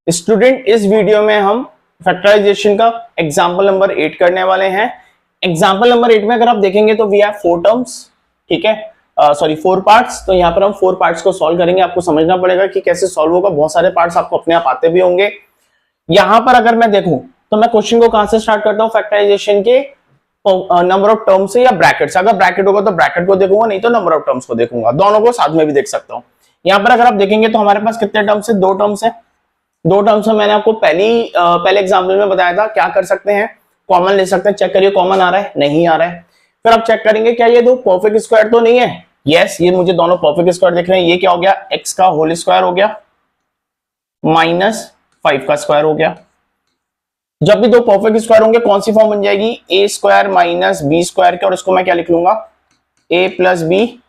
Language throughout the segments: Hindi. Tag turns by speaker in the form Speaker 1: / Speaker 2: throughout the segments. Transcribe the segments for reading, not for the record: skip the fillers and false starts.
Speaker 1: स्टूडेंट, इस वीडियो में हम फैक्टराइजेशन का एग्जाम्पल नंबर 8 करने वाले हैं। एग्जाम्पल नंबर 8 में अगर आप देखेंगे तो वी हैव 4 टर्म्स, ठीक है, सॉरी 4 पार्ट्स। तो यहाँ पर हम 4 पार्ट्स को सॉल्व करेंगे। आपको समझना पड़ेगा कि कैसे सॉल्व होगा। बहुत सारे पार्ट्स आपको अपने आप आते भी होंगे। यहाँ पर अगर मैं देखूं तो मैं क्वेश्चन को कहां से स्टार्ट करता हूँ, फैक्टराइजेशन के नंबर ऑफ टर्म्स से या ब्रैकेट से। अगर ब्रैकेट होगा तो ब्रैकेट को देखूंगा, नहीं तो नंबर ऑफ टर्म्स को देखूंगा। दोनों को साथ में भी देख सकता हूँ। यहाँ पर अगर आप देखेंगे तो हमारे पास कितने टर्म्स है, 2 टर्म्स है। 2 टर्म्स में मैंने आपको पहले एग्जाम्पल में बताया था क्या कर सकते हैं, कॉमन ले सकते हैं। चेक करिए कॉमन आ रहा है, नहीं आ रहा है। फिर आप चेक करेंगे क्या ये दो परफेक्ट स्क्वायर तो नहीं है। यस, ये मुझे दोनों परफेक्ट स्क्वायर दिख रहे हैं। ये क्या हो गया, x का होल स्क्वायर हो गया -5 का स्क्वायर हो गया। जब भी दो परफेक्ट स्क्वायर होंगे कौन सी फॉर्म बन जाएगी, a square minus B square के, और इसको मैं क्या लिख लूंगा, a plus B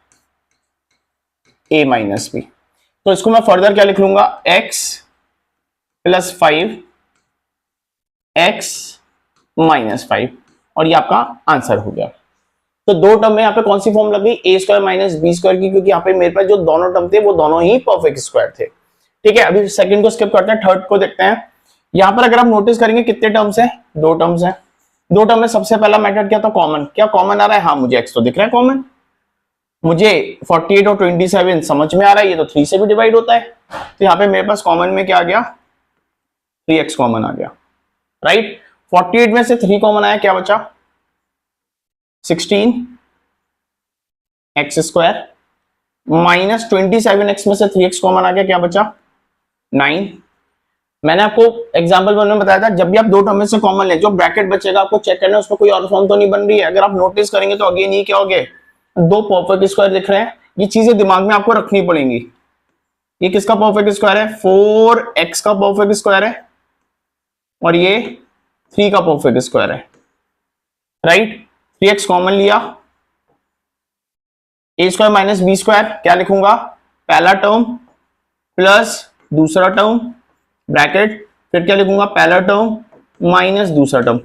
Speaker 1: a minus B. तो इसको मैं फर्दर क्या लिख लूंगा, x प्लस 5 x माइनस 5, और ये आपका आंसर हो गया। तो 2 टर्म में यहाँ पे कौन सी फॉर्म लग गई, a square minus B square की, क्योंकि यहाँ पे मेरे पास जो दोनों टर्म थे वो दोनों ही परफेक्ट स्क्वायर थे। ठीक है, अभी सेकंड को स्किप करते हैं, थर्ड को देखते हैं। यहाँ पर अगर आप नोटिस करेंगे कितने टर्म्स हैं, 2 टर्म्स हैं। 2 टर्म में सबसे पहला मेथड क्या था, कॉमन। क्या कॉमन आ रहा है, हाँ मुझे x तो दिख रहा है कॉमन। मुझे 48 और 27 समझ में आ रहा है, ये तो 3 से भी डिवाइड होता है। तो यहाँ पे मेरे पास कॉमन में क्या आ गया, 3x कॉमन आ गया, राइट। 48 में से 3 कॉमन आया, क्या बचा 16 x स्क्वायर माइनस 27x में से 3x कॉमन आ गया, क्या बचा 9। मैंने आपको एग्जांपल 1 में बताया था जब भी आप 2 टर्म में से कॉमन ले, जो ब्रैकेट बचेगा आपको चेक करना है उसमें कोई और फॉर्म तो नहीं बन रही है। अगर आप नोटिस करेंगे तो अगेन ये क्या हो गए, 2 परफेक्ट स्क्वायर दिख रहे हैं। ये चीजें दिमाग में आपको रखनी पड़ेंगी। ये किसका परफेक्ट स्क्वायर है, 4x का परफेक्ट स्क्वायर है, और ये 3 का परफेक्ट स्क्वायर है, राइट। 3x कॉमन लिया, a square minus B square क्या लिखूंगा, पहला टर्म प्लस दूसरा टर्म ब्रैकेट, फिर क्या लिखूंगा, पहला टर्म माइनस दूसरा टर्म।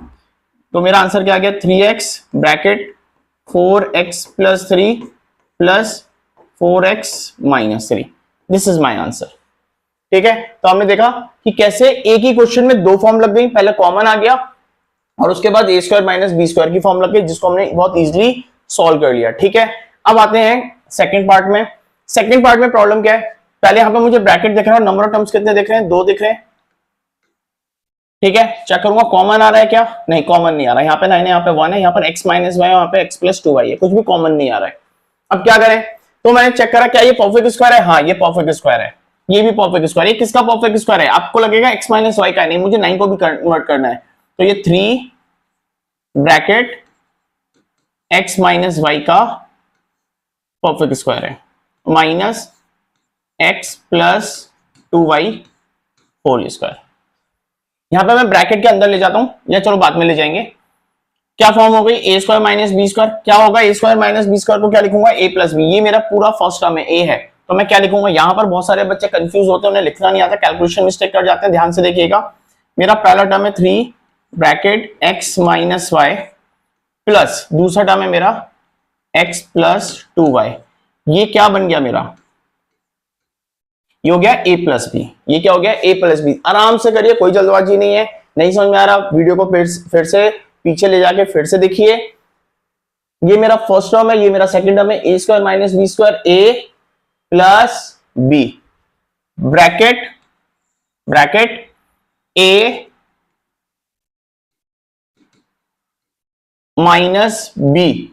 Speaker 1: तो मेरा आंसर क्या आ गया, 3x bracket 4x plus 3 plus 4x minus 3। This is my answer. ठीक है, तो हमने देखा कि कैसे एक ही क्वेश्चन में 2 फॉर्म लग गई। पहले कॉमन आ गया और उसके बाद a square minus B square की फॉर्म लग गई, जिसको हमने बहुत इजीली सॉल्व कर लिया। ठीक है, अब आते हैं सेकंड पार्ट में। सेकंड पार्ट में प्रॉब्लम क्या है, पहले यहां पे मुझे ब्रैकेट दिख रहा है और नंबर ऑफ टर्म्स कितने दिख रहे हैं, 2 दिख रहे हैं। ठीक है, चेक करूंगा कॉमन आ रहा है क्या, नहीं कॉमन नहीं आ रहा है। यहाँ पे 9 है, यहाँ पे 1 है, यहाँ पर x माइनस वाई, यहाँ पे x प्लस 2y है, कुछ भी कॉमन नहीं आ रहा है। अब क्या करें, तो मैंने चेक करा क्या ये परफेक्ट स्क्वायर है, हाँ ये परफेक्ट स्क्वायर है, ये भी परफेक्ट स्क्वायर। ये किसका परफेक्ट स्क्वायर है, आपको लगेगा x माइनस वाई का, नहीं मुझे 9 को भी कन्वर्ट करना है। तो ये 3 ब्रैकेट x माइनस वाई का परफेक्ट स्क्वायर है minus x plus 2y whole square. यहां पे मैं ब्रैकेट के अंदर ले जाता हूं, या चलो बाद में ले जाएंगे। क्या फॉर्म हो गई, a square minus B square, क्या होगा a square minus B square को क्या लिखूंगा, a प्लस बी। ये मेरा पूरा फर्स्ट टर्म है, a है, तो मैं क्या लिखूंगा। यहां पर बहुत सारे बच्चे कंफ्यूज होते हैं, उन्हें लिखना नहीं आता, कैलकुलेशन मिस्टेक कर जाते हैं। ध्यान से देखिएगा, मेरा पहला टर्म है 3 bracket x minus Y plus दूसरा टर्म है मेरा x प्लस 2y। ये क्या बन गया मेरा, ये हो गया a प्लस बी। ये क्या हो गया, a प्लस बी। आराम से करिए, कोई जल्दबाजी नहीं है। नहीं समझ में आ रहा, वीडियो को फिर से पीछे ले जाके फिर से देखिए। ये मेरा फर्स्ट टर्म है, ये मेरा सेकंड टर्म है, a square minus B square, a plus B bracket a minus B.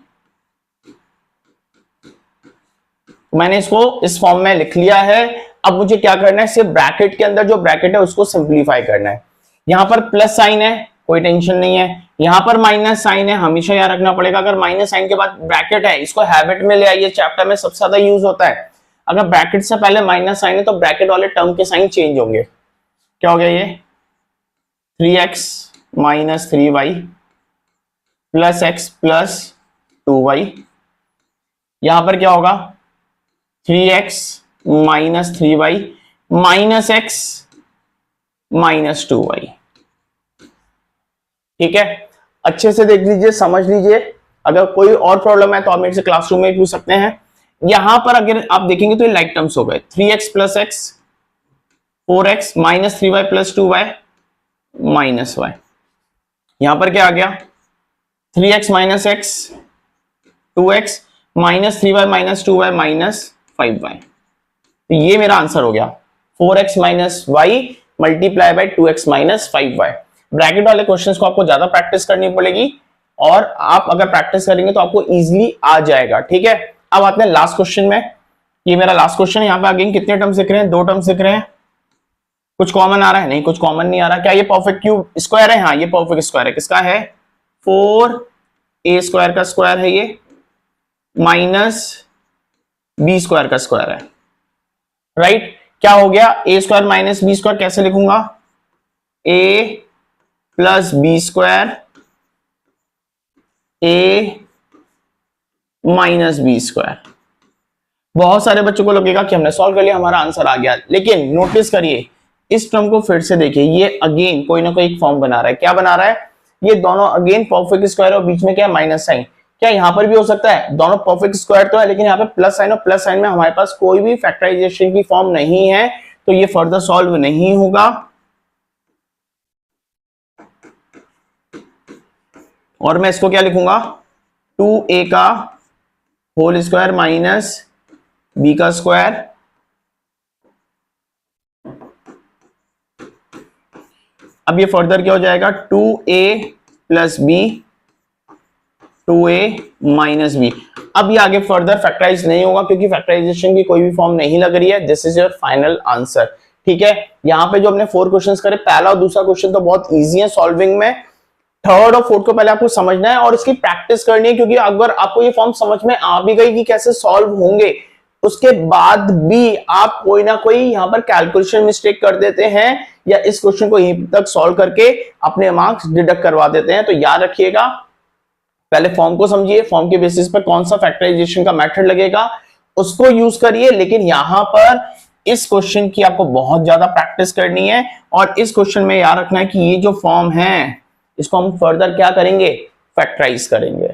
Speaker 1: मैंने इसको इस फॉर्म में लिख लिया है। अब मुझे क्या करना है, सिर्फ ब्रैकेट के अंदर जो ब्रैकेट है उसको सिंप्लीफाई करना है। यहां पर प्लस साइन है, कोई टेंशन नहीं है। यहां पर माइनस साइन है, हमेशा याद रखना पड़ेगा। अगर माइनस साइन के बाद ब्रैकेट है, इसको हैबिट में ले आइए, चैप्टर में सबसे ज्यादा यूज होता है। अगर ब्रैकेट से पहले माइनस साइन है तो ब्रैकेट वाले टर्म के साइन चेंज होंगे। क्या हो गया, ये 3x minus 3y plus x plus 2y। यहां पर क्या होगा, 3x minus 3y minus x minus 2y। ठीक है, अच्छे से देख लीजिए, समझ लीजिए। अगर कोई और प्रॉब्लम है तो आप मेरे से क्लासरूम में पूछ सकते हैं। यहां पर अगर आप देखेंगे तो ये लाइक टर्म्स हो गए, 3x plus x 4x minus 3y plus 2y minus y। यहां पर क्या आ गया 3x minus x 2x minus 3y minus 2y minus 5y। तो ये मेरा आंसर हो गया 4x minus Y multiply by 2x minus 5y। Bracket वाले क्वेश्चंस को आपको ज्यादा प्रैक्टिस करनी पड़ेगी और आप अगर प्रैक्टिस करेंगे तो आपको इजीली आ जाएगा। ठीक है, अब आते हैं लास्ट क्वेश्चन में। ये मेरा लास्ट क्वेश्चन है। यहाँ पे आगे कितने टर्म्स दिख रहे हैं? 2 टर्म्स दिख रहे हैं। कुछ कॉमन आ रहा है? नहीं, कुछ कॉमन नहीं आ रहा। क्या ये परफेक्ट क्यूब स्क्वायर है? हाँ, ये परफेक्ट स्क्वायर है। किसका है? 4a स्क्वायर का स्क्वायर है ये, माइनस b स्क्वायर का स्क्वायर है। राइट, क्या हो गया? a square minus B square कैसे लिखूंगा? a plus B square a minus B square. बहुत सारे बच्चों को लगेगा कि हमने सॉल्व कर लिया, हमारा आंसर आ गया, लेकिन नोटिस करिए इस टर्म को फिर से देखिए, ये अगेन कोई ना कोई एक फॉर्म बना रहा है। क्या बना रहा है? ये दोनों अगेन परफेक्ट स्क्वायर और बीच में क्या है? Minus sign. क्या यहां पर भी हो सकता है? दोनों परफेक्ट स्क्वायर तो है, लेकिन यहाँ पे प्लस साइन और प्लस साइन में हमारे पास कोई भी फैक्टराइजेशन की फॉर्म नहीं है, तो ये फर्दर सॉल्व नहीं होगा। और मैं इसको क्या लिखूंगा? 2a का होल स्क्वायर माइनस b का स्क्वायर अब ये फर्दर क्या हो जाएगा? 2a plus B 2a minus B. अब ये आगे फर्दर फैक्टराइज नहीं होगा क्योंकि फैक्टराइजेशन की कोई भी फॉर्म नहीं लग रही है। This is your final answer. ठीक है, यहाँ पे जो हमने 4 क्वेश्चंस करे, पहला और दूसरा क्वेश्चन तो बहुत इजी है सॉल्विंग में। थर्ड और फोर्थ को पहले आपको समझना है और इसकी प्रैक्टिस करनी है, क्योंकि अगर आपको ये फॉर्म समझ में आ भी गई कि कैसे सॉल्व होंगे, उसके बाद भी आप कोई ना कोई यहाँ पर कैलकुलेशन मिस्टेक कर देते हैं या इस क्वेश्चन को यहीं तक सॉल्व करके अपने मार्क्स डिडक्ट करवा देते हैं। तो याद रखिएगा, पहले फॉर्म को समझिए, फॉर्म के बेसिस पर कौन सा फैक्टराइजेशन का मेथड लगेगा उसको यूज करिए, लेकिन यहां पर इस क्वेश्चन की आपको बहुत ज्यादा प्रैक्टिस करनी है। और इस क्वेश्चन में याद रखना है कि ये जो फॉर्म है इसको हम फर्दर क्या करेंगे? फैक्टराइज करेंगे।